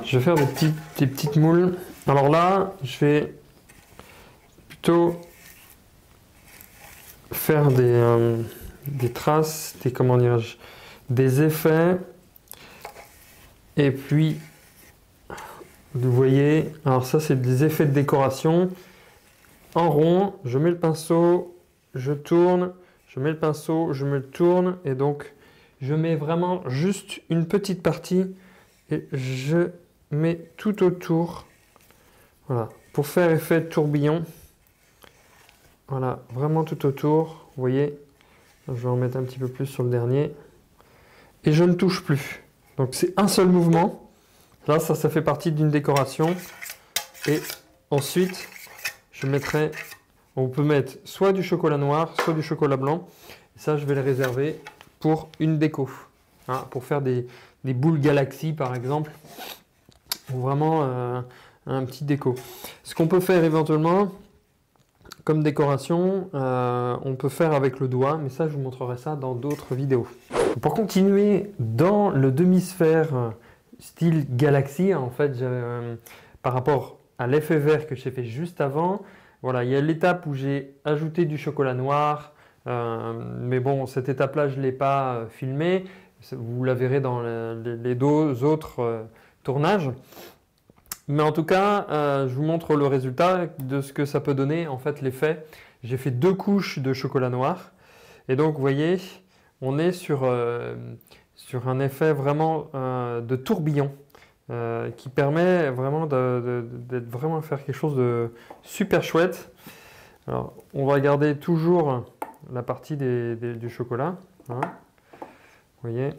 Je vais faire des petites moules. Alors là, je vais plutôt faire des traces, comment dirais-je, des effets. Et puis, vous voyez, alors ça c'est des effets de décoration. En rond, je mets le pinceau, je tourne, je mets le pinceau, je me le tourne. Et donc, je mets vraiment juste une petite partie et je mets tout autour. Voilà, pour faire effet de tourbillon. Voilà, vraiment tout autour. Vous voyez, je vais en mettre un petit peu plus sur le dernier. Et je ne touche plus. Donc c'est un seul mouvement. Là, ça fait partie d'une décoration. Et ensuite, je mettrai, on peut mettre soit du chocolat noir, soit du chocolat blanc. Et ça, je vais les réserver pour une déco. Hein, pour faire des boules galaxies, par exemple. Ou vraiment un petit déco. Ce qu'on peut faire éventuellement, comme décoration, on peut faire avec le doigt, mais ça, je vous montrerai ça dans d'autres vidéos. Pour continuer dans le demi-sphère style galaxie, en fait, par rapport à l'effet vert que j'ai fait juste avant, voilà, il y a l'étape où j'ai ajouté du chocolat noir, mais bon, cette étape-là, je ne l'ai pas filmée. Vous la verrez dans les deux autres tournages. Mais en tout cas, je vous montre le résultat de ce que ça peut donner, en fait, l'effet. J'ai fait 2 couches de chocolat noir. Et donc, vous voyez, on est sur un effet vraiment de tourbillon qui permet vraiment d'être vraiment faire quelque chose de super chouette. Alors, on va garder toujours la partie du chocolat. Hein, vous voyez.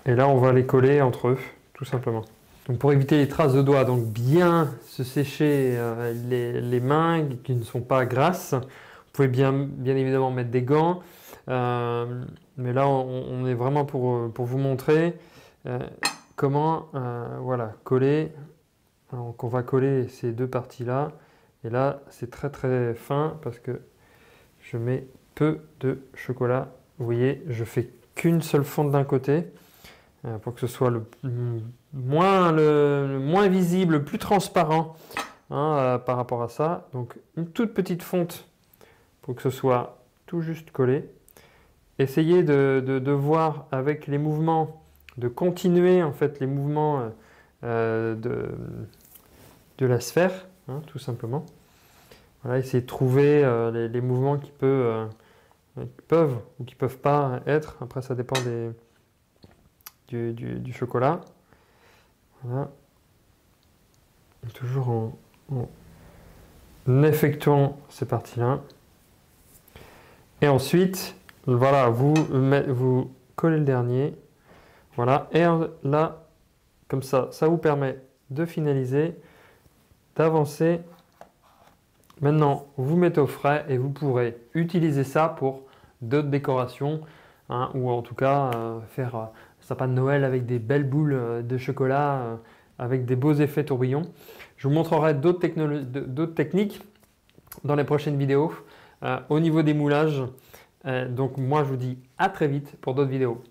Et là, on va les coller entre eux, tout simplement. Donc, pour éviter les traces de doigts, donc bien se sécher les mains qui ne sont pas grasses. Vous pouvez bien évidemment mettre des gants. Mais là, on est vraiment pour vous montrer comment voilà, coller. Donc, on va coller ces deux parties-là. Et là, c'est très très fin parce que je mets peu de chocolat. Vous voyez, je fais qu'une seule fonte d'un côté. Pour que ce soit le moins visible, le plus transparent hein, par rapport à ça. Donc une toute petite fonte pour que ce soit tout juste collé. Essayez de voir avec les mouvements, de continuer en fait les mouvements de la sphère, hein, tout simplement. Voilà, essayez de trouver les mouvements qui peuvent ou qui ne peuvent pas être. Après, ça dépend du chocolat. Voilà. Toujours en effectuant ces parties-là. Et ensuite, voilà, vous collez le dernier. Voilà. Et là, comme ça vous permet de finaliser, d'avancer. Maintenant, vous mettez au frais et vous pourrez utiliser ça pour d'autres décorations, hein, ou en tout cas faire sapin de Noël avec des belles boules de chocolat, avec des beaux effets tourbillons. Je vous montrerai d'autres techniques dans les prochaines vidéos au niveau des moulages. Donc moi, je vous dis à très vite pour d'autres vidéos.